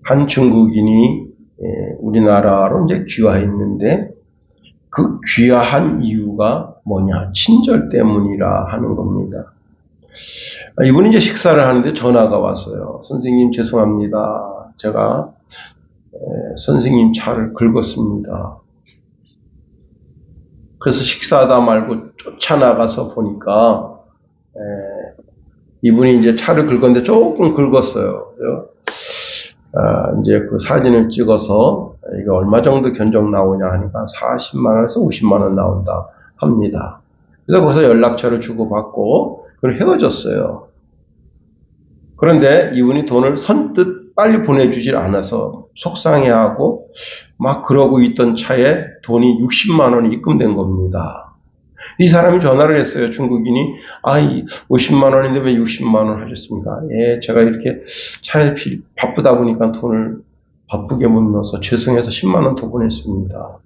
한 중국인이 우리나라로 이제 귀화했는데 그 귀화한 이유가 뭐냐? 친절 때문이라 하는 겁니다. 이분이 이제 식사를 하는데 전화가 왔어요. 선생님 죄송합니다. 제가 선생님 차를 긁었습니다. 그래서 식사하다 말고 쫓아나가서 보니까 이분이 이제 차를 긁었는데 조금 긁었어요. 그래서 이제 그 사진을 찍어서 이게 얼마 정도 견적 나오냐 하니까 40만 원에서 50만 원 나온다 합니다. 그래서 거기서 연락처를 주고받고 그걸 헤어졌어요. 그런데 이분이 돈을 선뜻 빨리 보내주질 않아서 속상해하고 막 그러고 있던 차에 돈이 60만 원이 입금된 겁니다. 이 사람이 전화를 했어요. 중국인이 50만 원인데 왜 60만 원 하셨습니까? 제가 이렇게 차에 바쁘다 보니까 돈을 바쁘게 못 넣어서 죄송해서 10만 원 더 보냈습니다.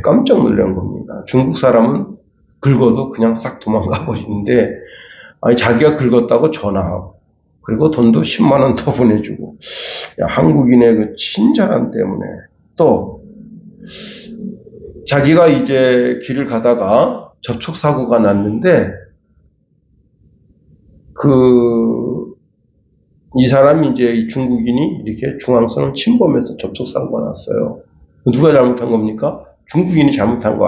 깜짝 놀란 겁니다. 중국 사람은 긁어도 그냥 싹 도망가 버리는데 자기가 긁었다고 전화하고 그리고 돈도 10만 원 더 보내주고 한국인의 그 친절함 때문에 또 자기가 이제 길을 가다가 접촉사고가 났는데 이 사람이 이제 이 중국인이 이렇게 중앙선을 침범해서 접촉사고가 났어요. 누가 잘못한 겁니까? 중국인이 잘못한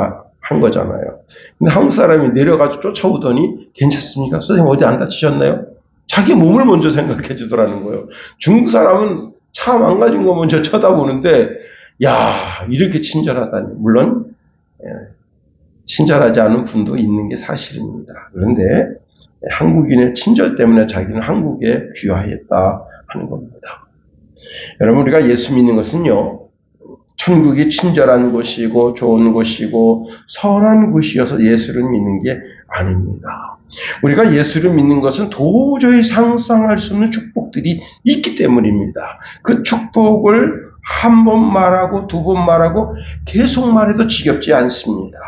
한 거잖아요. 근데 한국 사람이 내려가지고 쫓아오더니 괜찮습니까? 선생님 어디 안 다치셨나요? 자기 몸을 먼저 생각해 주더라는 거예요. 중국 사람은 차 망가진 거 먼저 쳐다보는데 이렇게 친절하다니. 물론 친절하지 않은 분도 있는 게 사실입니다. 그런데 한국인의 친절 때문에 자기는 한국에 귀화했다 하는 겁니다. 여러분 우리가 예수 믿는 것은요. 천국이 친절한 곳이고 좋은 곳이고 선한 곳이어서 예수를 믿는 게 아닙니다. 우리가 예수를 믿는 것은 도저히 상상할 수 없는 축복들이 있기 때문입니다. 그 축복을 한 번 말하고 두 번 말하고 계속 말해도 지겹지 않습니다.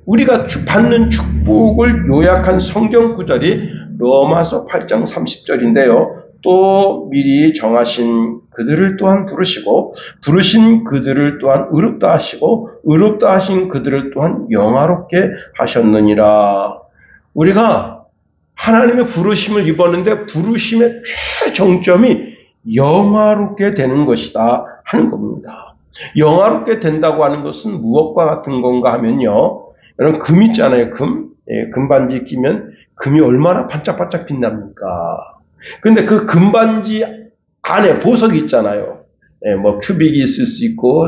우리가 받는 축복을 요약한 성경 구절이 로마서 8장 30절인데요. 또 미리 정하신 그들을 또한 부르시고 부르신 그들을 또한 의롭다 하시고 의롭다 하신 그들을 또한 영화롭게 하셨느니라. 우리가 하나님의 부르심을 입었는데 부르심의 최정점이 영화롭게 되는 것이다 하는 겁니다. 영화롭게 된다고 하는 것은 무엇과 같은 건가 하면요. 여러분 금 있잖아요. 금반지 끼면 금이 얼마나 반짝반짝 빛납니까? 근데 그 금반지 안에 보석이 있잖아요. 큐빅이 있을 수 있고,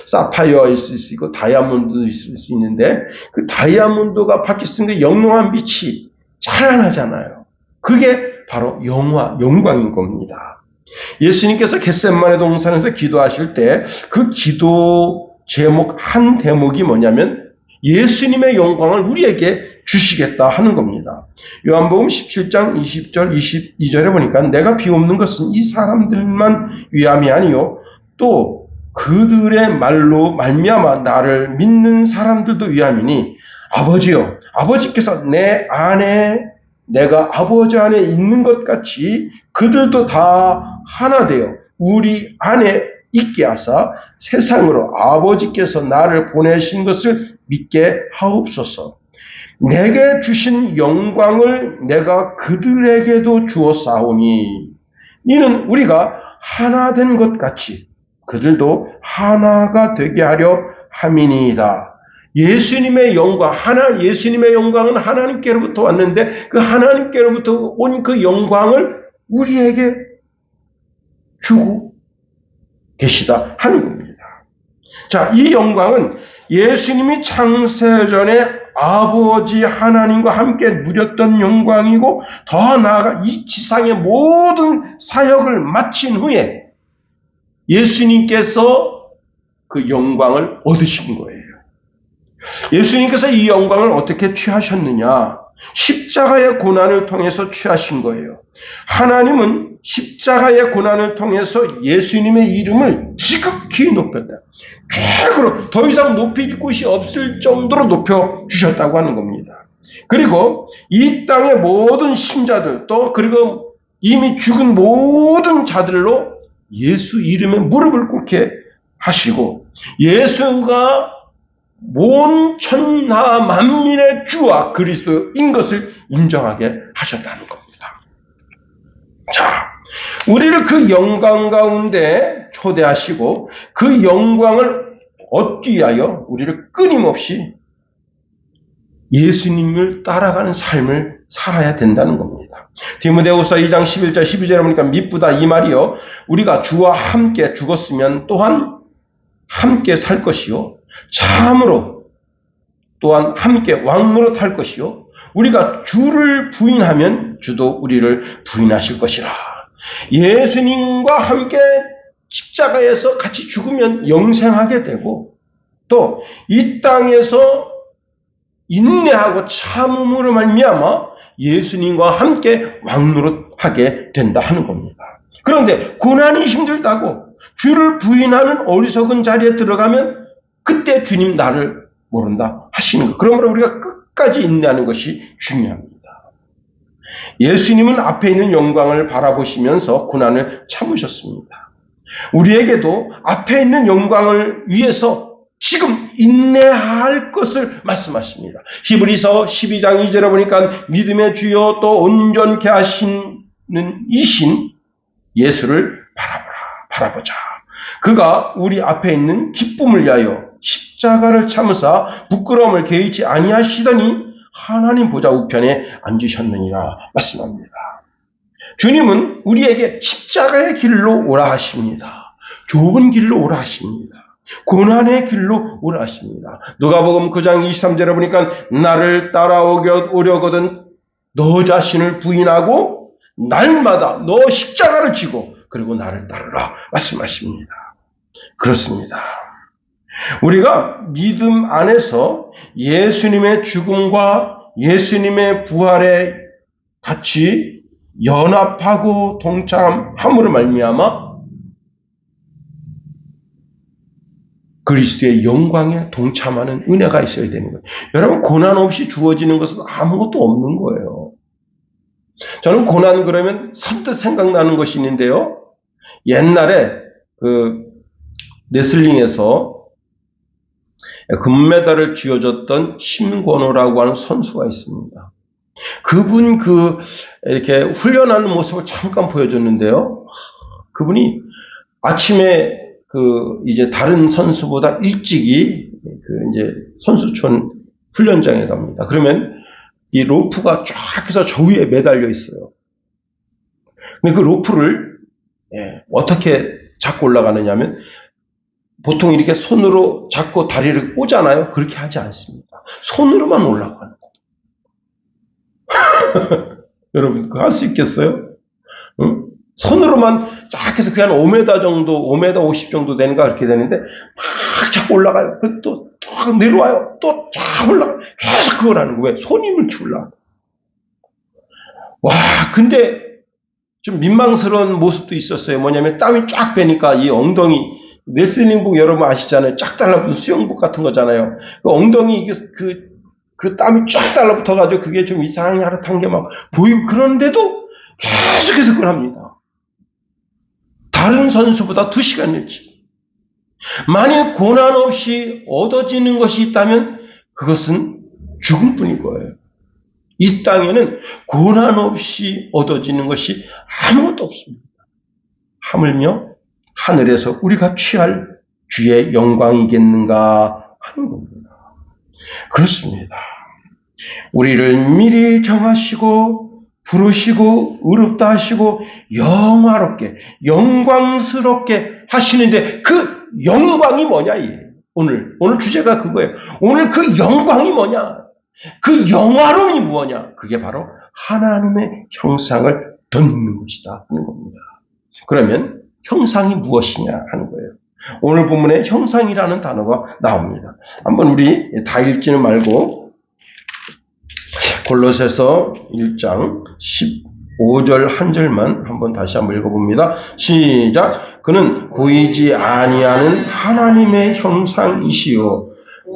사파이어 있을 수 있고, 다이아몬드도 있을 수 있는데, 그 다이아몬드가 밖에 쓰는 게 영롱한 빛이 찬란하잖아요. 그게 바로 영광인 겁니다. 예수님께서 겟세마네 동산에서 기도하실 때, 그 기도 제목, 한 대목이 뭐냐면, 예수님의 영광을 우리에게 주시겠다 하는 겁니다. 요한복음 17장 20절 22절에 보니까 내가 비옵는 것은 이 사람들만 위함이 아니요 또 그들의 말로 말미암아 나를 믿는 사람들도 위함이니 아버지요 아버지께서 내 안에 내가 아버지 안에 있는 것 같이 그들도 다 하나 되어 우리 안에 있게 하사 세상으로 아버지께서 나를 보내신 것을 믿게 하옵소서. 내게 주신 영광을 내가 그들에게도 주었사오니 이는 우리가 하나 된 것 같이 그들도 하나가 되게 하려 함이니이다. 예수님의 영광은 하나님께로부터 왔는데 그 하나님께로부터 온 그 영광을 우리에게 주고 계시다 하는 겁니다. 자, 이 영광은 예수님이 창세전에 아버지 하나님과 함께 누렸던 영광이고 더 나아가 이 지상의 모든 사역을 마친 후에 예수님께서 그 영광을 얻으신 거예요. 예수님께서 이 영광을 어떻게 취하셨느냐? 십자가의 고난을 통해서 취하신 거예요. 하나님은 십자가의 고난을 통해서 예수님의 이름을 지극히 높였다. 최고로 더 이상 높일 곳이 없을 정도로 높여주셨다고 하는 겁니다. 그리고 이 땅의 모든 신자들 그리고 이미 죽은 모든 자들로 예수 이름에 무릎을 꿇게 하시고 예수가 온 천하 만민의 주와 그리스도인 것을 인정하게 하셨다는 겁니다. 자, 우리를 그 영광 가운데 초대하시고 그 영광을 얻기 위하여 우리를 끊임없이 예수님을 따라가는 삶을 살아야 된다는 겁니다. 디모데후서 2장 11절 12절에 보니까 미쁘다 이 말이요 우리가 주와 함께 죽었으면 또한 함께 살 것이요 참으로 또한 함께 왕노릇 할 것이요 우리가 주를 부인하면 주도 우리를 부인하실 것이라. 예수님과 함께 십자가에서 같이 죽으면 영생하게 되고 또 이 땅에서 인내하고 참음으로 말미암아 예수님과 함께 왕노릇하게 된다 하는 겁니다. 그런데 고난이 힘들다고 주를 부인하는 어리석은 자리에 들어가면 그때 주님 나를 모른다 하시는 것. 그러므로 우리가 끝까지 인내하는 것이 중요합니다. 예수님은 앞에 있는 영광을 바라보시면서 고난을 참으셨습니다. 우리에게도 앞에 있는 영광을 위해서 지금 인내할 것을 말씀하십니다. 히브리서 12장 2절에 보니까 믿음의 주요 또 온전케 하시는 이신 예수를 바라보자. 그가 우리 앞에 있는 기쁨을 위하여 십자가를 참으사 부끄러움을 개의치 아니하시더니 하나님 보좌 우편에 앉으셨느니라 말씀합니다. 주님은 우리에게 십자가의 길로 오라 하십니다. 좁은 길로 오라 하십니다. 고난의 길로 오라 하십니다. 누가복음 9장 23절에 보니까 나를 따라오려거든 너 자신을 부인하고 날마다 너 십자가를 지고 그리고 나를 따르라 말씀하십니다. 그렇습니다. 우리가 믿음 안에서 예수님의 죽음과 예수님의 부활에 같이 연합하고 동참함으로 말미암아 그리스도의 영광에 동참하는 은혜가 있어야 되는 거예요. 여러분 고난 없이 주어지는 것은 아무것도 없는 거예요. 저는 고난 그러면 선뜻 생각나는 것이 있는데요. 옛날에 그 레슬링에서 금메달을 쥐어줬던 심권호라고 하는 선수가 있습니다. 그분 이렇게 훈련하는 모습을 잠깐 보여줬는데요. 그분이 아침에 이제 다른 선수보다 일찍이 이제 선수촌 훈련장에 갑니다. 그러면 이 로프가 쫙 해서 저 위에 매달려 있어요. 근데 그 로프를 어떻게 잡고 올라가느냐 하면 보통 이렇게 손으로 잡고 다리를 꼬잖아요. 그렇게 하지 않습니다. 손으로만 올라가는 거예요. 여러분 그거 할 수 있겠어요? 응? 손으로만 쫙 해서 그냥 5m 정도, 5m 50 정도 되는가 그렇게 되는데 막 자꾸 올라가요. 또 내려와요. 또 쫙 올라가요. 계속 그걸 하는 거예요. 왜? 손 힘을 키우려고. 와, 근데 좀 민망스러운 모습도 있었어요. 뭐냐면 땀이 쫙 빼니까 이 엉덩이, 레슬링복 여러분 아시잖아요. 쫙 달라붙은 수영복 같은 거잖아요. 그 엉덩이 그 땀이 쫙 달라붙어가지고 그게 좀 이상하게 하릇한 게 막 보이고 그런데도 계속해서 그걸 합니다. 다른 선수보다 2시간 일찍. 만일 고난 없이 얻어지는 것이 있다면 그것은 죽음뿐일 거예요. 이 땅에는 고난 없이 얻어지는 것이 아무것도 없습니다. 하물며 하늘에서 우리가 취할 주의 영광이겠는가 하는 겁니다. 그렇습니다. 우리를 미리 정하시고 부르시고 의롭다 하시고 영화롭게 영광스럽게 하시는데 그 영광이 뭐냐? 오늘 주제가 그거예요. 오늘 그 영광이 뭐냐? 그 영화로움이 뭐냐? 그게 바로 하나님의 형상을 덧입는 것이다 하는 겁니다. 그러면 형상이 무엇이냐 하는 거예요. 오늘 본문에 형상이라는 단어가 나옵니다. 한번 우리 다 읽지는 말고 골로새서 1장 15절 한 절만 한번 다시 한번 읽어봅니다. 시작. 그는 보이지 아니하는 하나님의 형상이시요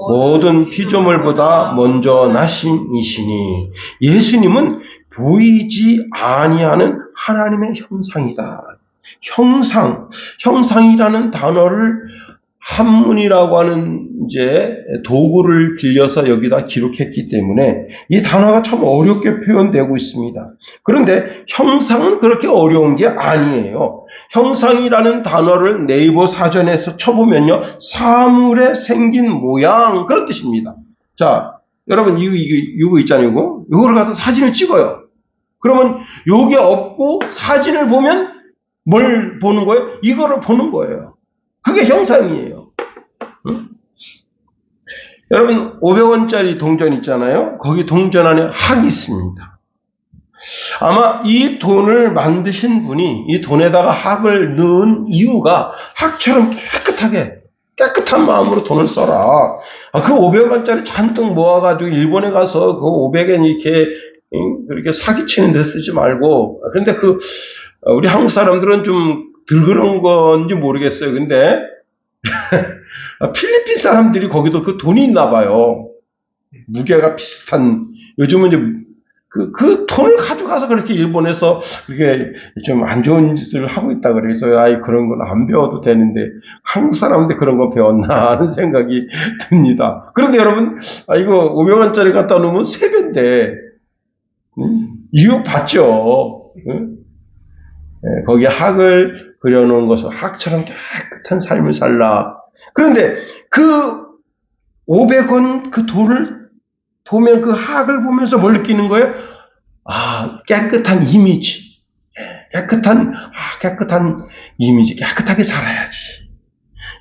모든 피조물보다 먼저 나신 이시니. 예수님은 보이지 아니하는 하나님의 형상이다. 형상이라는 단어를 한문이라고 하는 이제 도구를 빌려서 여기다 기록했기 때문에 이 단어가 참 어렵게 표현되고 있습니다. 그런데 형상은 그렇게 어려운 게 아니에요. 형상이라는 단어를 네이버 사전에서 쳐보면요, 사물에 생긴 모양, 그런 뜻입니다. 자, 여러분 이거 있잖아요. 이거를 가서 사진을 찍어요. 그러면 요게 없고 사진을 보면 뭘 보는 거예요? 이거를 보는 거예요. 그게 형상이에요. 응? 여러분 500원짜리 동전 있잖아요. 거기 동전 안에 학이 있습니다. 아마 이 돈을 만드신 분이 이 돈에다가 학을 넣은 이유가 학처럼 깨끗한 마음으로 돈을 써라. 그 500원짜리 잔뜩 모아가지고 일본에 가서 그 500엔 이렇게 그렇게 사기치는 데 쓰지 말고. 그런데 우리 한국 사람들은 좀 덜 그런 건지 모르겠어요. 근데 필리핀 사람들이 거기도 그 돈이 있나 봐요. 무게가 비슷한. 요즘은 이제 그 돈을 가져가서 그렇게 일본에서 그렇게 좀 안 좋은 짓을 하고 있다 그래서 그런 건 안 배워도 되는데 한국 사람한테 그런 거 배웠나 하는 생각이 듭니다. 그런데 여러분, 이거 500원짜리 갖다 놓으면 3배인데 유혹 받죠. 거기에 학을 그려놓은 것은 학처럼 깨끗한 삶을 살라. 그런데 그 500원 그 돈을 보면 그 학을 보면서 뭘 느끼는 거예요? 깨끗한 이미지. 깨끗한 이미지. 깨끗하게 살아야지.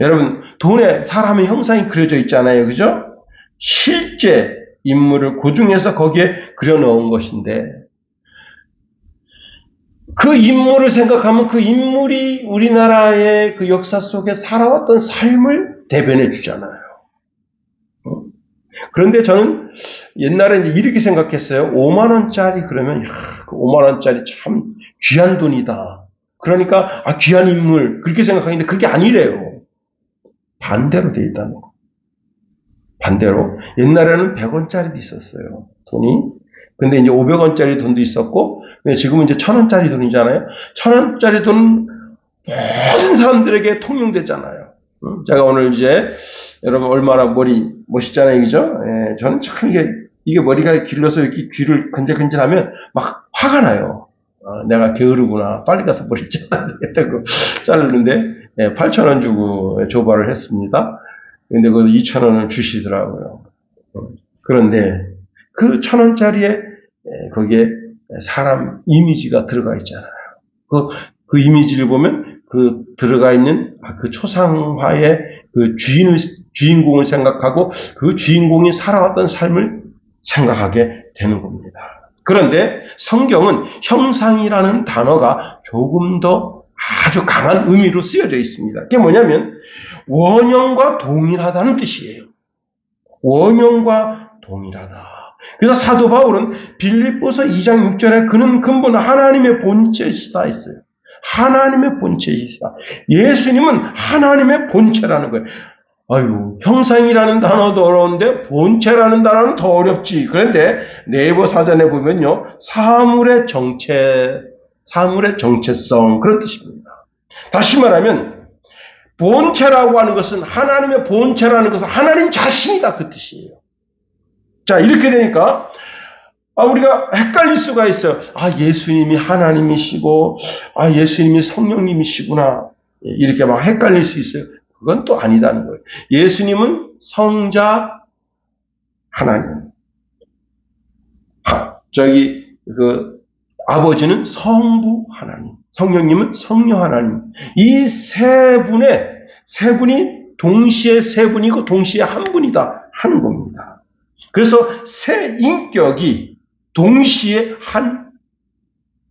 여러분, 돈에 사람의 형상이 그려져 있잖아요. 그죠? 실제 인물을 고증해서 거기에 그려놓은 것인데, 그 인물을 생각하면 그 인물이 우리나라의 그 역사 속에 살아왔던 삶을 대변해 주잖아요. 그런데 저는 옛날에 이제 이렇게 생각했어요. 5만원짜리 그러면, 그 5만원짜리 참 귀한 돈이다. 그러니까, 귀한 인물. 그렇게 생각하는데 그게 아니래요. 반대로 돼 있다는 거. 반대로. 옛날에는 100원짜리도 있었어요. 돈이. 근데 이제 500원짜리 돈도 있었고, 지금은 이제 1000원짜리 돈이잖아요. 1000원짜리 돈은 모든 사람들에게 통용됐잖아요. 제가 오늘 이제, 여러분 얼마나 머리 멋있잖아요. 그죠? 저는 참 이게 머리가 길러서 이렇게 귀를 근질근질하면 막 화가 나요. 내가 게으르구나. 빨리 가서 머리 잘라야겠다고 자르는데, 8,000원 주고 조발을 했습니다. 근데 그 2,000원을 주시더라고요. 그런데 그 1,000원짜리에 거기에 사람 이미지가 들어가 있잖아요. 그 이미지를 보면 그 들어가 있는 그 초상화의 그 주인공을 생각하고 그 주인공이 살아왔던 삶을 생각하게 되는 겁니다. 그런데 성경은 형상이라는 단어가 조금 더 아주 강한 의미로 쓰여져 있습니다. 그게 뭐냐면 원형과 동일하다는 뜻이에요. 원형과 동일하다. 그래서 사도 바울은 빌립보서 2장 6절에 그는 근본 하나님의 본체시다 했어요. 하나님의 본체이시다. 예수님은 하나님의 본체라는 거예요. 형상이라는 단어도 어려운데 본체라는 단어는 더 어렵지. 그런데 네이버 사전에 보면요, 사물의 정체성, 그런 뜻입니다. 다시 말하면 본체라고 하는 것은, 하나님의 본체라는 것은 하나님 자신이다, 그 뜻이에요. 자, 이렇게 되니까 우리가 헷갈릴 수가 있어요. 예수님이 하나님이시고 예수님이 성령님이시구나, 이렇게 막 헷갈릴 수 있어요. 그건 또 아니다는 거예요. 예수님은 성자 하나님, 아버지는 성부 하나님, 성령님은 성령 하나님. 이 세 분이 동시에 세 분이고 동시에 한 분이다 하는 겁니다. 그래서 세 인격이 동시에 한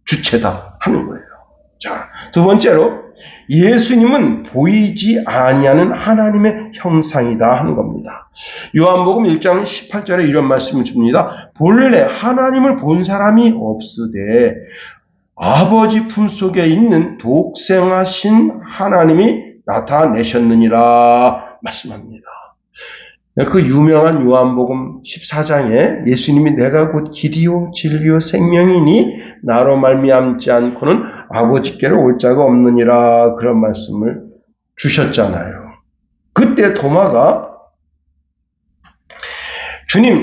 주체다 하는 거예요. 자, 두 번째로 예수님은 보이지 아니하는 하나님의 형상이다 하는 겁니다. 요한복음 1장 18절에 이런 말씀을 줍니다. 본래 하나님을 본 사람이 없으되 아버지 품속에 있는 독생하신 하나님이 나타내셨느니라 말씀합니다. 그 유명한 요한복음 14장에 예수님이 내가 곧 길이요 진리요 생명이니 나로 말미암지 않고는 아버지께로 올 자가 없느니라 그런 말씀을 주셨잖아요. 그때 도마가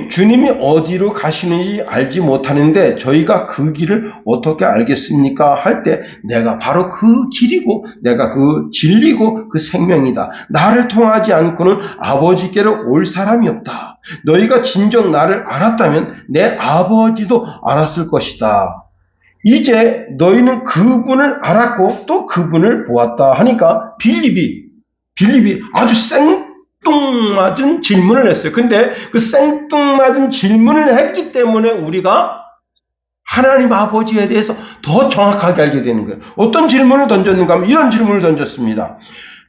주님이 어디로 가시는지 알지 못하는데 저희가 그 길을 어떻게 알겠습니까? 할 때 내가 바로 그 길이고 내가 그 진리고 그 생명이다. 나를 통하지 않고는 아버지께로 올 사람이 없다. 너희가 진정 나를 알았다면 내 아버지도 알았을 것이다. 이제 너희는 그분을 알았고 또 그분을 보았다 하니까 빌립이 아주 생뚱맞은 질문을 했어요. 근데 그 생뚱맞은 질문을 했기 때문에 우리가 하나님 아버지에 대해서 더 정확하게 알게 되는 거예요. 어떤 질문을 던졌는가 하면 이런 질문을 던졌습니다.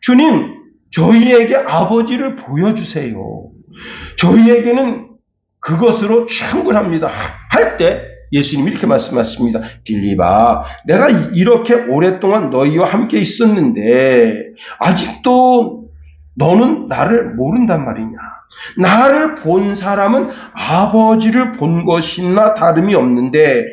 주님, 저희에게 아버지를 보여주세요. 저희에게는 그것으로 충분합니다. 할 때 예수님이 이렇게 말씀하십니다. 빌립아, 내가 이렇게 오랫동안 너희와 함께 있었는데 아직도 너는 나를 모른단 말이냐. 나를 본 사람은 아버지를 본 것이나 다름이 없는데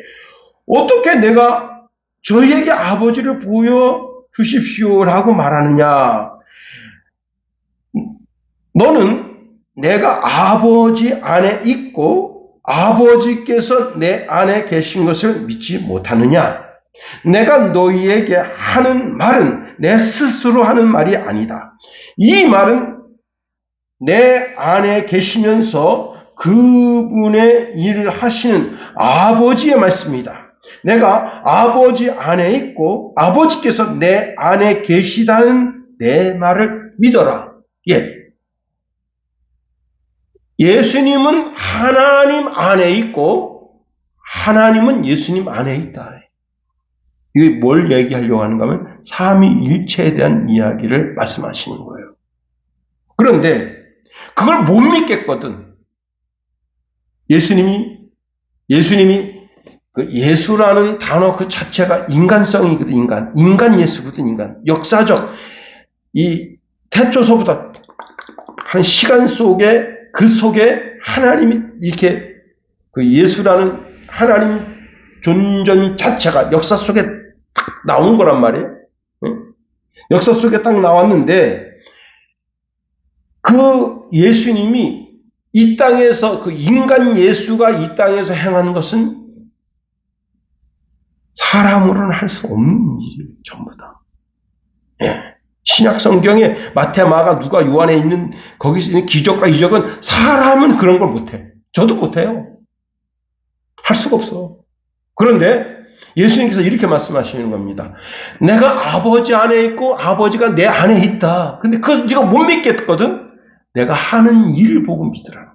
어떻게 내가 저희에게 아버지를 보여주십시오라고 말하느냐. 너는 내가 아버지 안에 있고 아버지께서 내 안에 계신 것을 믿지 못하느냐? 내가 너희에게 하는 말은 내 스스로 하는 말이 아니다. 이 말은 내 안에 계시면서 그분의 일을 하시는 아버지의 말씀이다. 내가 아버지 안에 있고 아버지께서 내 안에 계시다는 내 말을 믿어라. 예수님은 하나님 안에 있고 하나님은 예수님 안에 있다. 이게 뭘 얘기하려고 하는가 하면 삼위일체에 대한 이야기를 말씀하시는 거예요. 그런데 그걸 못 믿겠거든. 예수님이 그 예수라는 단어 그 자체가 인간성이거든. 인간 예수거든. 인간. 역사적 이 태초서부터 한 시간 속에 그 속에 하나님이 이렇게 그 예수라는 하나님 존재 자체가 역사 속에 딱 나온 거란 말이에요. 역사 속에 딱 나왔는데 그 예수님이 이 땅에서 그 인간 예수가 이 땅에서 행한 것은 사람으로는 할 수 없는 일이에요. 전부 다. 신약 성경에 마태, 마가, 누가, 요한에 있는 거기서 있는 기적과 이적은 사람은 그런 걸 못해. 저도 못해요. 할 수가 없어. 그런데 예수님께서 이렇게 말씀하시는 겁니다. 내가 아버지 안에 있고 아버지가 내 안에 있다. 근데 그걸 네가 못 믿겠거든. 내가 하는 일을 보고 믿으라는 거.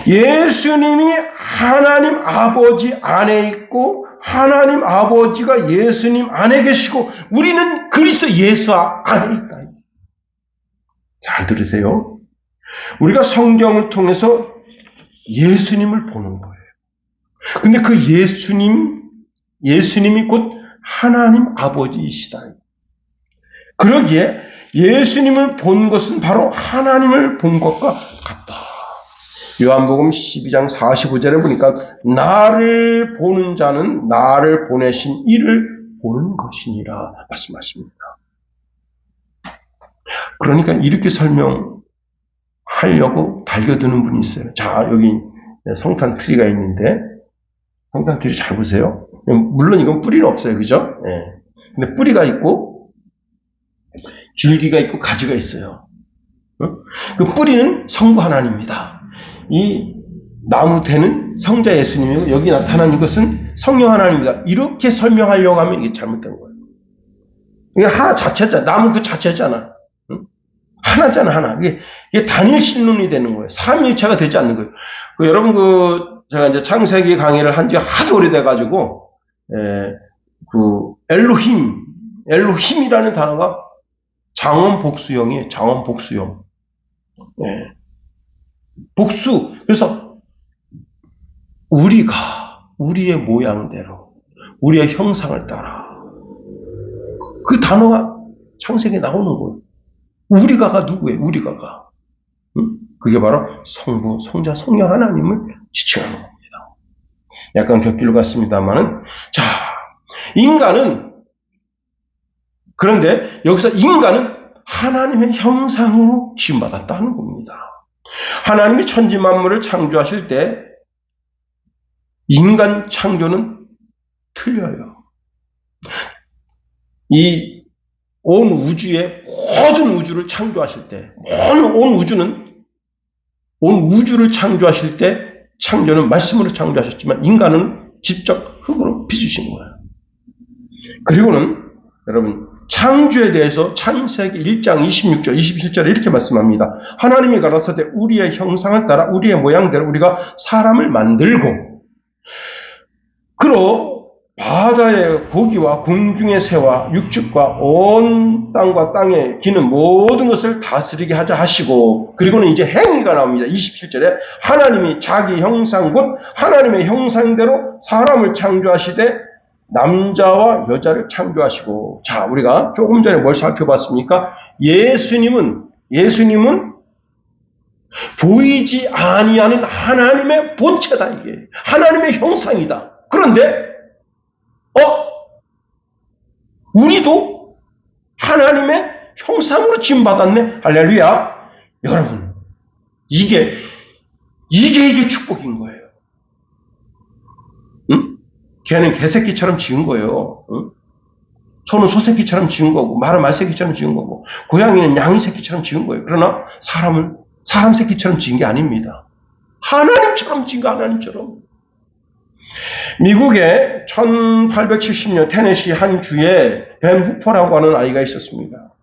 예수님이 하나님 아버지 안에 있고 하나님 아버지가 예수님 안에 계시고 우리는 그리스도 예수 안에 있다. 잘 들으세요. 우리가 성경을 통해서 예수님을 보는 거예요. 근데 그 예수님이 곧 하나님 아버지이시다. 그러기에 예수님을 본 것은 바로 하나님을 본 것과 같다. 요한복음 12장 45절에 보니까 나를 보는 자는 나를 보내신 이를 보는 것이니라 말씀하십니다. 그러니까 이렇게 설명하려고 달겨드는 분이 있어요. 자, 여기 성탄 트리가 있는데 성탄 트리 잘 보세요. 물론 이건 뿌리는 없어요. 그죠? 근데 뿌리가 있고 줄기가 있고 가지가 있어요. 그 뿌리는 성부 하나님입니다. 이 나무대는 성자 예수님이고 여기 나타난 이것은 성령 하나님입니다. 이렇게 설명하려고 하면 이게 잘못된 거예요. 이게 하나 자체잖아. 나무 그 자체잖아. 하나잖아, 하나. 이게 단일 신론이 되는 거예요. 삼위일체가 되지 않는 거예요. 제가 이제 창세기 강의를 한 지 하도 오래돼가지고, 엘로힘이라는 단어가 장원 복수형이에요. 장원 복수형. 복수. 그래서 우리의 모양대로, 우리의 형상을 따라 그 단어가 창세기에 나오는 거예요. 우리가가 누구예요? 우리가가. 그게 바로 성부, 성자, 성령 하나님을 지칭하는 겁니다. 약간 곁길로 갔습니다만은, 자, 인간은, 그런데 여기서 인간은 하나님의 형상으로 지음받았다는 겁니다. 하나님이 천지 만물을 창조하실 때 인간 창조는 틀려요. 이 온 우주의 모든 우주를 창조하실 때, 온 우주를 창조하실 때 창조는 말씀으로 창조하셨지만 인간은 직접 흙으로 빚으신 거예요. 그리고는 여러분 창조에 대해서 창세기 1장 26절, 27절에 이렇게 말씀합니다. 하나님이 가라사대 우리의 형상을 따라 우리의 모양대로 우리가 사람을 만들고 그로 바다의 고기와 공중의 새와 육축과 온 땅과 땅에 기는 모든 것을 다스리게 하자 하시고 그리고는 이제 행위가 나옵니다. 27절에 하나님이 자기 형상 곧 하나님의 형상대로 사람을 창조하시되 남자와 여자를 창조하시고 자 우리가 조금 전에 뭘 살펴봤습니까? 예수님은 보이지 아니하는 하나님의 본체다 이게 하나님의 형상이다. 그런데 우리도 하나님의 형상으로 지음받았네. 할렐루야. 여러분, 이게 축복인 거예요. 응? 걔는 개새끼처럼 지은 거예요. 응? 소는 소새끼처럼 지은 거고, 말은 말새끼처럼 지은 거고, 고양이는 양이 새끼처럼 지은 거예요. 그러나 사람은 사람 새끼처럼 지은 게 아닙니다. 하나님처럼 지은 거, 하나님처럼. 미국의 1870년 테네시 한 주에 벤 후퍼라고 하는 아이가 있었습니다.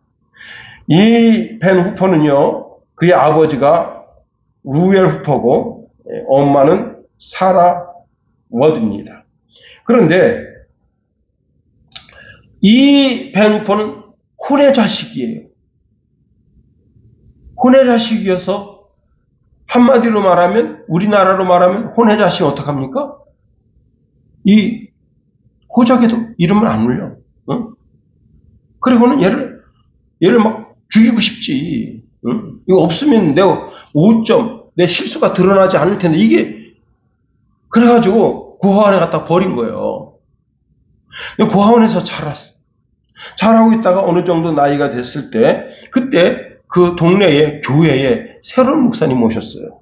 이 벤 후퍼는요, 그의 아버지가 루엘 후퍼고, 엄마는 사라 워드입니다. 그런데 이 벤 후퍼는 혼의 자식이에요. 혼의 자식이어서 한마디로 말하면, 우리나라로 말하면 혼의 자식이 어떡합니까? 이 호적에도 이름을 안 올려. 응? 그리고는 얘를 막 죽이고 싶지. 응? 이거 없으면 내가 5점, 내 실수가 드러나지 않을 텐데 이게 그래가지고 고아원에 갖다 버린 거예요. 고아원에서 자랐어. 자라고 있다가 어느 정도 나이가 됐을 때 그때 그 동네에 교회에 새로운 목사님 오셨어요.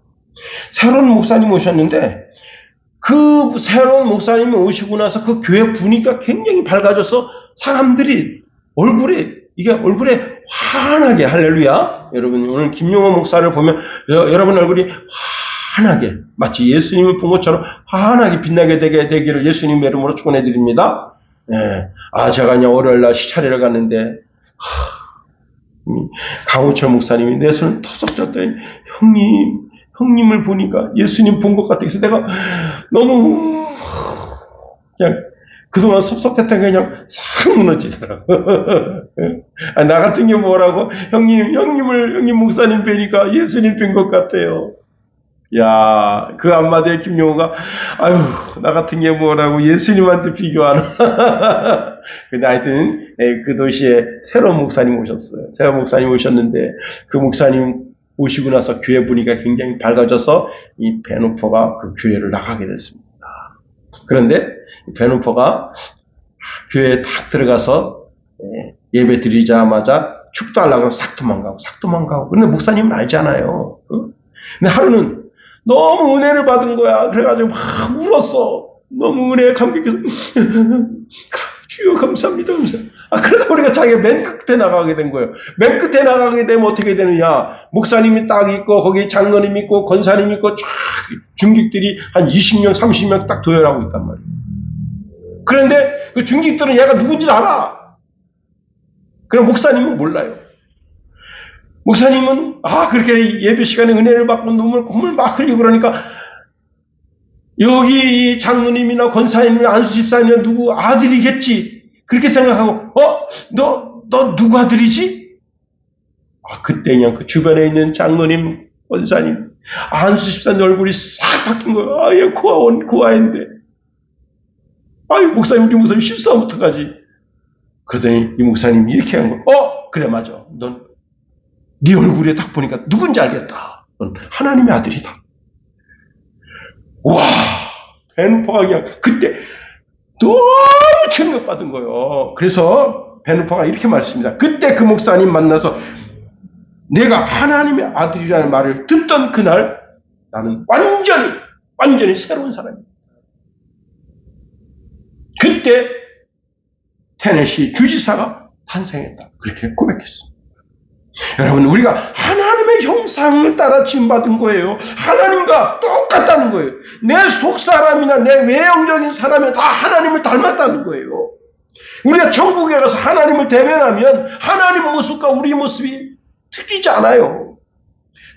새로운 목사님 오셨는데 그 새로운 목사님이 오시고 나서 그 교회 분위기가 굉장히 밝아져서 사람들이 얼굴에 환하게 할렐루야. 여러분 오늘 김용호 목사를 보면 여러분 얼굴이 환하게 마치 예수님을 본 것처럼 환하게 빛나게 되기를 예수님의 이름으로 축원해 드립니다. 예. 제가 그냥 월요일날 시차례를 갔는데 강호철 목사님이 내 손을 터석 졌더니 형님을 보니까 예수님 본 것 같아. 그래서 내가 너무 그냥 그동안 섭섭했던 게 그냥 싹 무너지더라고. 나 같은 게 뭐라고? 형님 목사님 뵈니까 예수님 뵌 것 같아요. 야, 그 한마디에 김용호가, 나 같은 게 뭐라고 예수님한테 비교하나. 근데 하여튼, 그 도시에 새로운 목사님 오셨어요. 새로운 목사님 오셨는데, 그 목사님 오시고 나서 교회 분위기가 굉장히 밝아져서 이 베누퍼가 그 교회를 나가게 됐습니다. 그런데 베누퍼가 교회에 탁 들어가서 예배 드리자마자 축도하려고 싹 도망가고. 그런데 목사님은 알잖아요. 근데 하루는 너무 은혜를 받은 거야. 그래가지고 막 울었어. 너무 은혜에 감격해서 주여 감사합니다. 그러다 보니까 자기가 맨 끝에 나가게 된 거예요. 맨 끝에 나가게 되면 어떻게 되느냐. 목사님이 딱 있고 거기 장로님 있고 권사님 있고 쫙 중직들이 한 20명 30명 딱 도열하고 있단 말이에요. 그런데 그 중직들은 얘가 누군지 알아. 그럼 목사님은 몰라요. 목사님은 그렇게 예배 시간에 은혜를 받고 눈물 막 흘리고 그러니까 여기 장로님이나 권사님이나 안수집사님이나 누구 아들이겠지 그렇게 생각하고 너 누구 아들이지? 그때 그냥 그 주변에 있는 장로님 권사님 안수집사님 얼굴이 싹 바뀐 거예요. 얘 고아인데 목사님 우리 목사님 실수하면 어떡하지? 그러더니 이 목사님이 이렇게 한 거예요. 그래 맞아. 네 얼굴에 딱 보니까 누군지 알겠다. 넌 하나님의 아들이다. 와, 베누퍼가 그냥 그때 너무 충격받은 거예요. 그래서 베누퍼가 이렇게 말했습니다. 그때 그 목사님 만나서 내가 하나님의 아들이라는 말을 듣던 그날 나는 완전히 새로운 사람이다. 그때 테네시 주지사가 탄생했다. 그렇게 고백했습니다. 여러분, 우리가 하나님의 형상을 따라 지음받은 거예요. 하나님과 똑같다는 거예요. 내 속사람이나 내 외형적인 사람이 다 하나님을 닮았다는 거예요. 우리가 천국에 가서 하나님을 대면하면 하나님 모습과 우리 모습이 틀리지 않아요.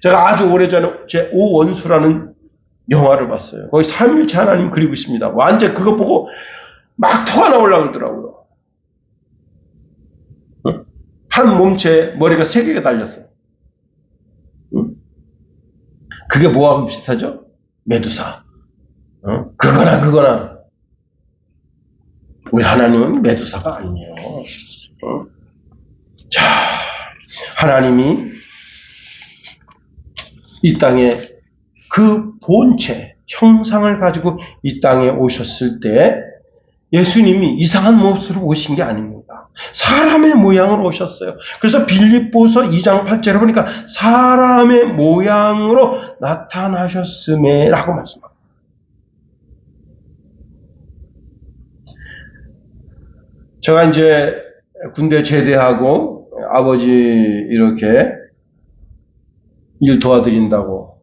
제가 아주 오래전에 제 오원수라는 영화를 봤어요. 거기 삼위일체 하나님 그리고 있습니다. 완전 그거 보고 막 토가 나오려고 그러더라고요. 한 몸체에 머리가 3개가 달렸어요. 그게 뭐하고 비슷하죠? 메두사. 그거나. 우리 하나님은 메두사가 아니에요. 자, 하나님이 이 땅에 그 본체, 형상을 가지고 이 땅에 오셨을 때 예수님이 이상한 모습으로 오신 게 아닙니다. 사람의 모양으로 오셨어요. 그래서 빌립보서 2장 8절에 보니까 사람의 모양으로 나타나셨음에 라고 말씀합니다. 제가 이제 군대 제대하고 아버지 이렇게 일 도와드린다고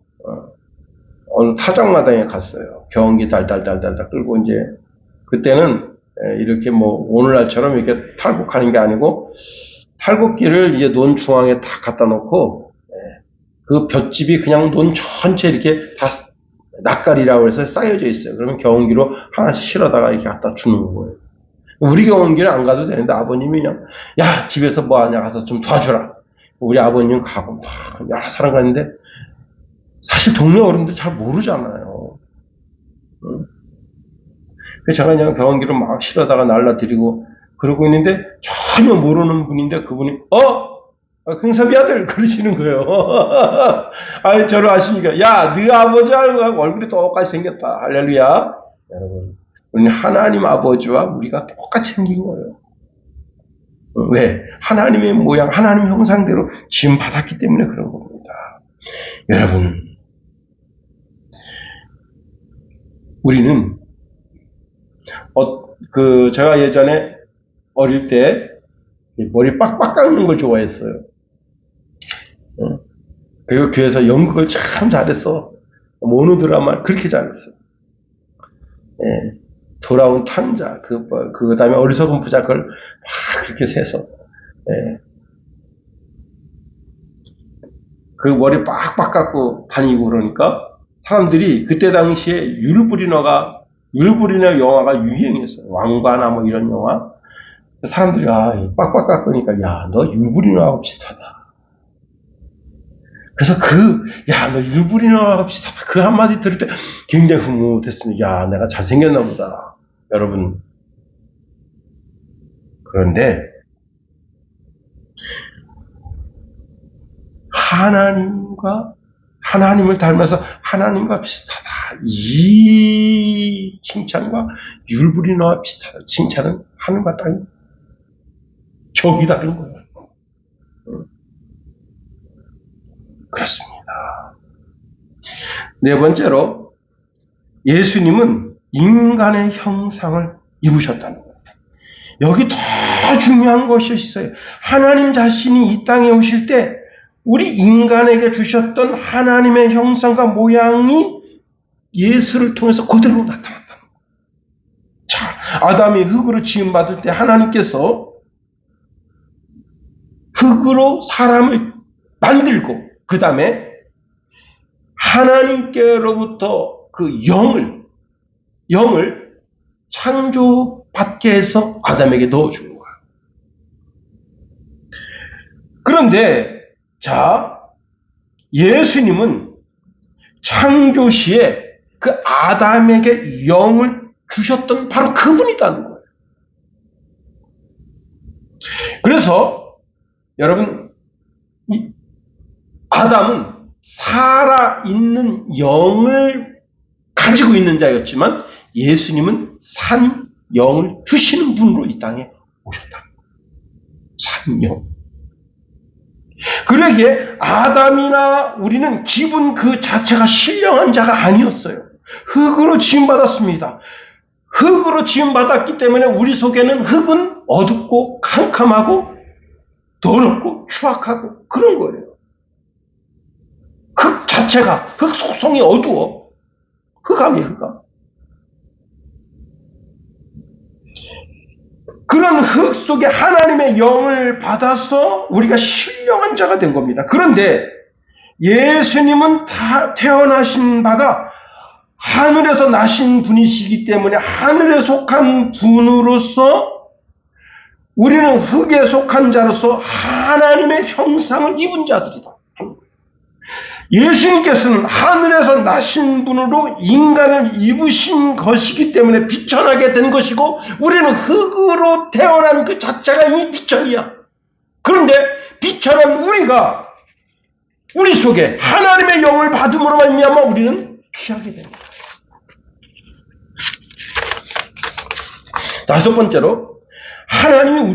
어느 타작마당에 갔어요. 경기 달달달달 끌고 이제 그때는 이렇게 뭐 오늘날처럼 이렇게 탈곡하는 게 아니고 탈곡기를 이제 논 중앙에 다 갖다 놓고 그 볏짚이 그냥 논 전체 이렇게 다 낯가리라고 해서 쌓여져 있어요. 그러면 경운기로 하나씩 실어다가 이렇게 갖다 주는 거예요. 우리 경운기는 안 가도 되는데 아버님이 그냥 야 집에서 뭐하냐 가서 좀 도와주라. 우리 아버님은 가고 막 여러 사람 가는데 사실 동네 어른들 잘 모르잖아요. 그래서 제가 그냥 경운기로 막 실어다가 날라드리고 그러고 있는데 전혀 모르는 분인데 그분이 긍섭이 아들 그러시는 거예요. 아니 저를 아십니까? 야, 네 아버지하고 얼굴이 똑같이 생겼다. 할렐루야. 여러분, 우리는 하나님 아버지와 우리가 똑같이 생긴 거예요. 왜? 하나님의 모양, 하나님 형상대로 지음 받았기 때문에 그런 겁니다. 여러분, 우리는 제가 예전에 어릴 때 머리 빡빡 깎는 걸 좋아했어요. 그리고 교회에서 연극을 참 잘했어. 모노드라마 그렇게 잘했어. 돌아온 탕자, 그 다음에 어리석은 부자 그걸 막 그렇게 세서. 그 머리 빡빡 깎고 다니고 그러니까 사람들이 그때 당시에 율브리너 영화가 유행했어요. 왕과나 뭐 이런 영화. 사람들이 빡빡 깎으니까 야, 너 율브리너하고 비슷하다. 그래서 너 율브리너하고 비슷하다. 그 한마디 들을 때 굉장히 흐뭇했습니다. 야, 내가 잘생겼나 보다. 여러분. 그런데 하나님을 닮아서 하나님과 비슷하다. 이 칭찬과 율브리너와 비슷하다. 칭찬은 하늘과 땅이 저기 다른 거예요. 그렇습니다. 네 번째로 예수님은 인간의 형상을 입으셨다는 거예요. 여기 더 중요한 것이 있어요. 하나님 자신이 이 땅에 오실 때 우리 인간에게 주셨던 하나님의 형상과 모양이 예수를 통해서 그대로 나타났다는 거예요. 자, 아담이 흙으로 지음받을 때 하나님께서 흙으로 사람을 만들고 그 다음에 하나님께로부터 그 영을 창조받게 해서 아담에게 넣어준 거예요. 그런데 자, 예수님은 창조 시에 그 아담에게 영을 주셨던 바로 그분이라는 거예요. 그래서 여러분 아담은 살아있는 영을 가지고 있는 자였지만 예수님은 산 영을 주시는 분으로 이 땅에 오셨다. 산 영. 그러기에 아담이나 우리는 기분 그 자체가 신령한 자가 아니었어요. 흙으로 지음받았습니다. 흙으로 지음받았기 때문에 우리 속에는 흙은 어둡고 캄캄하고 더럽고 추악하고 그런 거예요. 흙 자체가, 흙 속성이 어두워. 흑암이 흑암. 그런 흙 속에 하나님의 영을 받아서 우리가 신령한 자가 된 겁니다. 그런데 예수님은 다 태어나신 바가 하늘에서 나신 분이시기 때문에 하늘에 속한 분으로서 우리는 흙에 속한 자로서 하나님의 형상을 입은 자들이다. 예수님께서는 하늘에서 나신 분으로 인간을 입으신 것이기 때문에 비천하게 된 것이고 우리는 흙으로 태어난 그 자체가 이미 비천이야. 그런데 비천한 우리가 우리 속에 하나님의 영을 받음으로 말미암아 우리는 귀하게 됩니다. 다섯 번째로 하나님이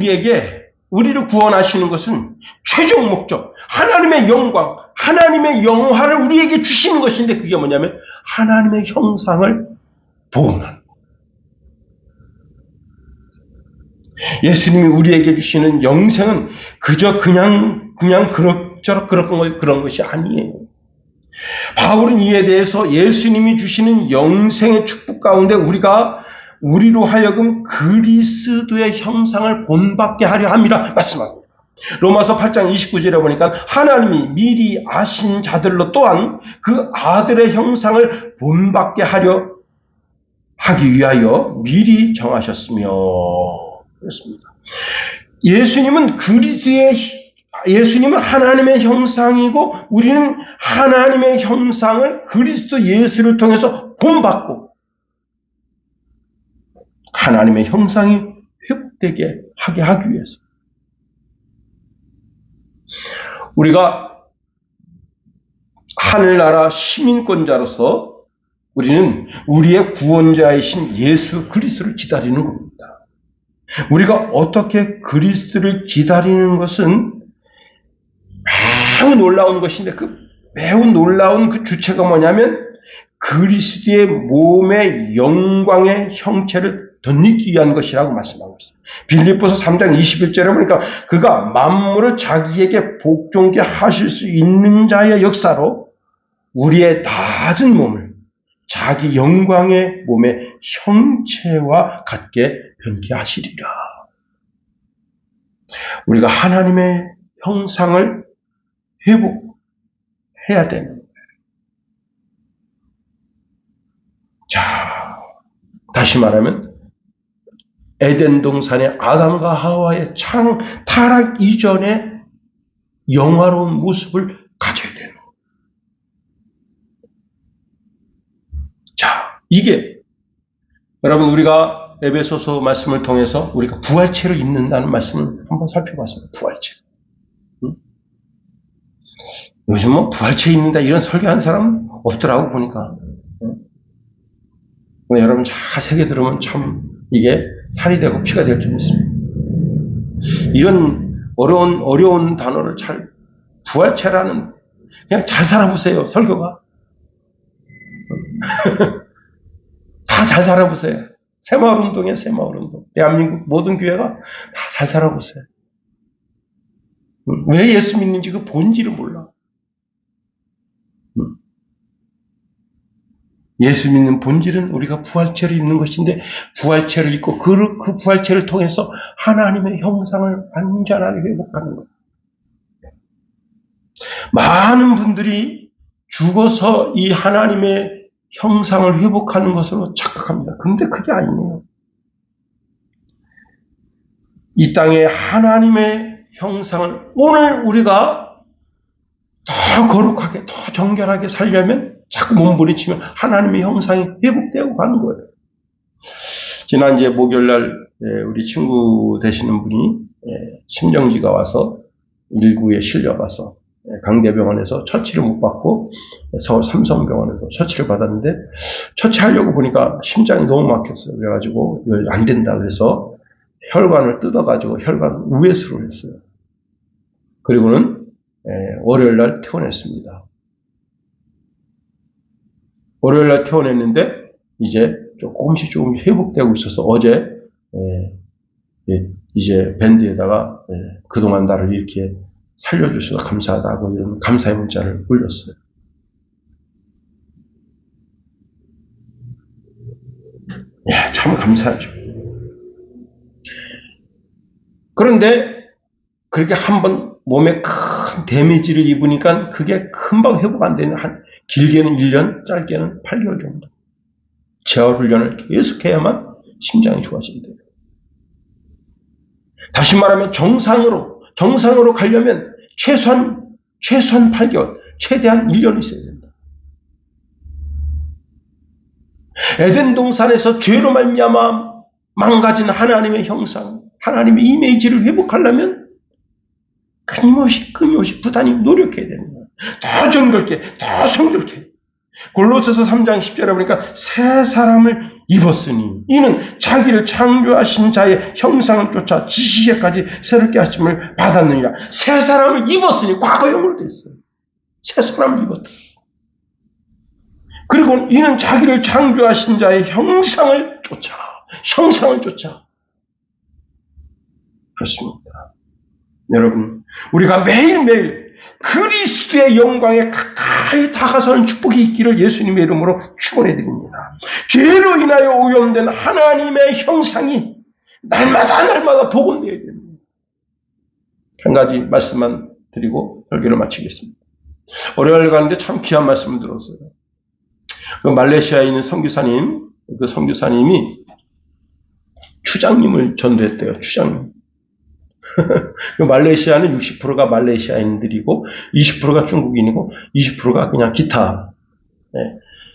우리를 구원하시는 것은 최종 목적, 하나님의 영광, 하나님의 영화를 우리에게 주시는 것인데 그게 뭐냐면 하나님의 형상을 복원하는 것. 예수님이 우리에게 주시는 영생은 그저 그냥 그럭저럭 그런 것이 아니에요. 바울은 이에 대해서 예수님이 주시는 영생의 축복 가운데 우리로 하여금 그리스도의 형상을 본받게 하려 함이라 말씀합니다. 로마서 8장 29절에 보니까 하나님이 미리 아신 자들로 또한 그 아들의 형상을 본받게 하기 위하여 미리 정하셨으며 그렇습니다. 예수님은 하나님의 형상이고 우리는 하나님의 형상을 그리스도 예수를 통해서 본받고 하나님의 형상이 회복되게 하기 위해서 우리가 하늘나라 시민권자로서 우리는 우리의 구원자이신 예수 그리스도를 기다리는 겁니다. 우리가 어떻게 그리스도를 기다리는 것은 매우 놀라운 것인데 매우 놀라운 그 주체가 뭐냐면 그리스도의 몸의 영광의 형체를 덧입기 위한 것이라고 말씀하고 있어요. 빌립보서 3장 21절에 보니까 그가 만물을 자기에게 복종케 하실 수 있는 자의 역사로 우리의 낮은 몸을 자기 영광의 몸의 형체와 같게 변케 하시리라. 우리가 하나님의 형상을 회복해야 되는 거예요. 자, 다시 말하면 에덴 동산의 아담과 하와의 타락 이전의 영화로운 모습을 가져야 되는 거예요. 자, 이게 여러분 우리가 에베소서 말씀을 통해서 우리가 부활체를 입는다는 말씀을 한번 살펴봤습니다. 부활체. 요즘 부활체 입는다 이런 설교하는 사람은 없더라고 보니까. 근데 여러분 잘 새겨 들으면 참 이게 살이 되고 피가 될 줄 믿습니다. 이런 어려운 단어를 부활체라는 그냥 잘 살아보세요. 설교가. 다 잘 살아보세요. 새마을운동이에요. 새마을운동. 대한민국 모든 교회가 다 잘 살아보세요. 왜 예수 믿는지 그 본질을 몰라. 예수 믿는 본질은 우리가 부활체를 입는 것인데 부활체를 입고 그 부활체를 통해서 하나님의 형상을 완전하게 회복하는 것. 많은 분들이 죽어서 이 하나님의 형상을 회복하는 것으로 착각합니다. 그런데 그게 아니에요. 이 땅에 하나님의 형상을 오늘 우리가 더 거룩하게 더 정결하게 살려면 자꾸 몸부림치면 하나님의 형상이 회복되고 가는 거예요. 지난 이제 목요일날 우리 친구 되시는 분이 심정지가 와서 119에 실려가서 강대병원에서 처치를 못 받고 서울 삼성병원에서 처치를 받았는데 처치하려고 보니까 심장이 너무 막혔어요. 그래가지고 이거 안 된다 그래서 혈관을 뜯어가지고 혈관 우회수를 했어요. 그리고는 월요일날 퇴원했습니다. 월요일날 퇴원했는데 이제 조금씩 회복되고 있어서 어제 이제 밴드에다가 그동안 나를 이렇게 살려주셔서 감사하다고 이런 감사의 문자를 올렸어요. 참 감사하죠. 그런데 그렇게 한번 몸에 큰 데미지를 입으니까 그게 금방 회복 안 되는 길게는 1년, 짧게는 8개월 정도. 재활 훈련을 계속해야만 심장이 좋아진대요. 다시 말하면 정상으로 가려면 최소한 8개월, 최대한 1년이 있어야 된다. 에덴 동산에서 죄로 말미암아 망가진 하나님의 형상, 하나님의 이미지를 회복하려면 끊임없이 부단히 노력해야 되는 거예요. 더 정결케, 더 성결케. 골로새서 3장 10절에 보니까 새 사람을 입었으니 이는 자기를 창조하신 자의 형상을 쫓아 지식에까지 새롭게 하심을 받았느니라. 새 사람을 입었으니 과거형으로 되어 있어요. 새 사람을 입었다. 그리고 이는 자기를 창조하신 자의 형상을 쫓아. 그렇습니다. 여러분, 우리가 매일매일 그리스도의 영광에 가까이 다가서는 축복이 있기를 예수님의 이름으로 축원해 드립니다. 죄로 인하여 오염된 하나님의 형상이 날마다 복원되어야 됩니다. 한 가지 말씀만 드리고 설교를 마치겠습니다. 월요일 가는데 참 귀한 말씀을 들었어요. 그 말레이시아에 있는 선교사님이 추장님을 전도했대요. 추장님. 말레이시아는 60%가 말레이시아인들이고 20%가 중국인이고 20%가 그냥 기타.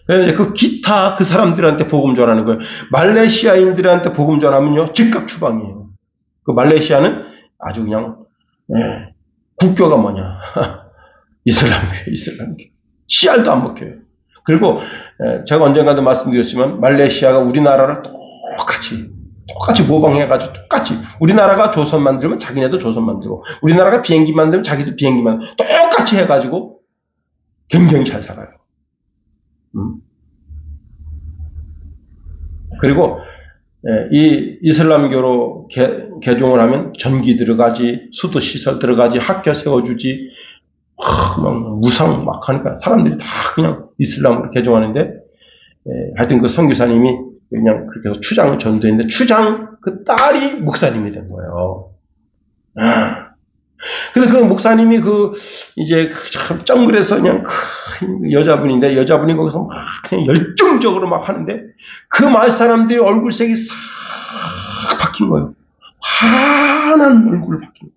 그래서 그 기타 그 사람들한테 복음 전하는 거예요. 말레이시아인들한테 복음 전하면요 즉각 추방이에요. 그 말레이시아는 아주 그냥 국교가 뭐냐 이슬람교 씨알도 안 먹혀요. 그리고 제가 언젠가도 말씀드렸지만 말레이시아가 우리나라를 똑같이 모방해가지고 똑같이 우리나라가 조선 만들면 자기네도 조선 만들고 우리나라가 비행기 만들면 자기도 비행기 만들고 똑같이 해가지고 굉장히 잘 살아요. 그리고 이 이슬람교로 개종을 하면 전기 들어가지, 수도 시설 들어가지, 학교 세워주지, 막 무상 막 하니까 사람들이 다 그냥 이슬람으로 개종하는데 하여튼 그 선교사님이 그냥 그렇게 해서 추장을 전도했는데 추장 그 딸이 목사님이 된 거예요. 근데 그 목사님이 이제 참 정글에서 그냥 여자분인데 여자분이 거기서 막 그냥 열정적으로 막 하는데 그 마을 사람들이 얼굴색이 싹 바뀐 거예요. 환한 얼굴을 바뀐 거예요.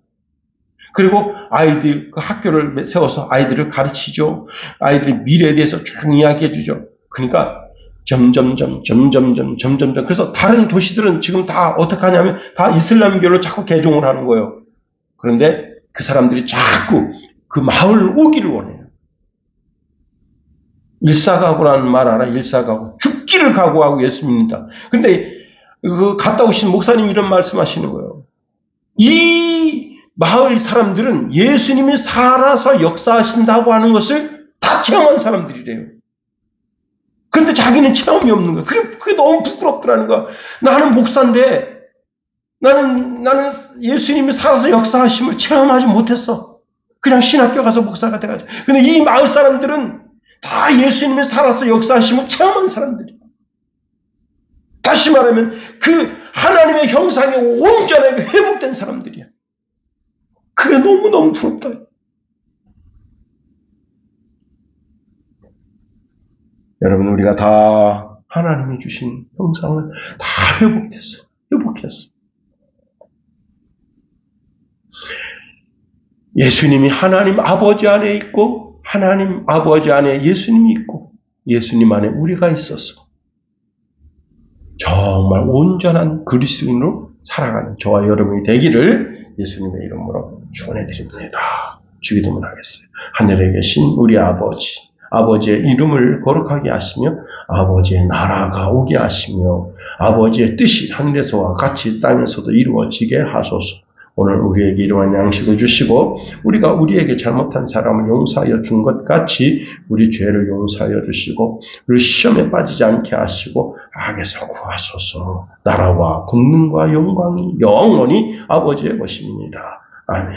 그리고 아이들 그 학교를 세워서 아이들을 가르치죠. 아이들 미래에 대해서 쭉 이야기해 주죠. 그러니까 점점 그래서 다른 도시들은 지금 다 어떻게 하냐면 다 이슬람교로 자꾸 개종을 하는 거예요. 그런데 그 사람들이 자꾸 그 마을 오기를 원해요. 일사각오라는 말 알아? 일사각오. 죽기를 각오하고 예수 믿는다. 근데 그 갔다 오신 목사님이 이런 말씀하시는 거예요. 이 마을 사람들은 예수님이 살아서 역사하신다고 하는 것을 다 체험한 사람들이래요. 그런데 자기는 체험이 없는 거야. 그게 너무 부끄럽더라는 거야. 나는 목사인데, 나는 예수님이 살아서 역사하심을 체험하지 못했어. 그냥 신학교 가서 목사가 돼가지고. 근데 이 마을 사람들은 다 예수님이 살아서 역사하심을 체험한 사람들이야. 다시 말하면 그 하나님의 형상에 온전하게 회복된 사람들이야. 그게 너무너무 부럽다. 여러분, 우리가 다 하나님이 주신 형상을 다 회복했어. 예수님이 하나님 아버지 안에 있고, 하나님 아버지 안에 예수님이 있고, 예수님 안에 우리가 있었어. 정말 온전한 그리스도인으로 살아가는 저와 여러분이 되기를 예수님의 이름으로 축원해 드립니다. 주기도문 하겠어요. 하늘에 계신 우리 아버지, 아버지의 이름을 거룩하게 하시며 아버지의 나라가 오게 하시며 아버지의 뜻이 하늘에서와 같이 땅에서도 이루어지게 하소서. 오늘 우리에게 이러한 양식을 주시고 우리가 우리에게 잘못한 사람을 용서하여 준 것 같이 우리 죄를 용서하여 주시고 우리 시험에 빠지지 않게 하시고 악에서 구하소서. 나라와 권능과 영광이 영원히 아버지의 것입니다. 아멘.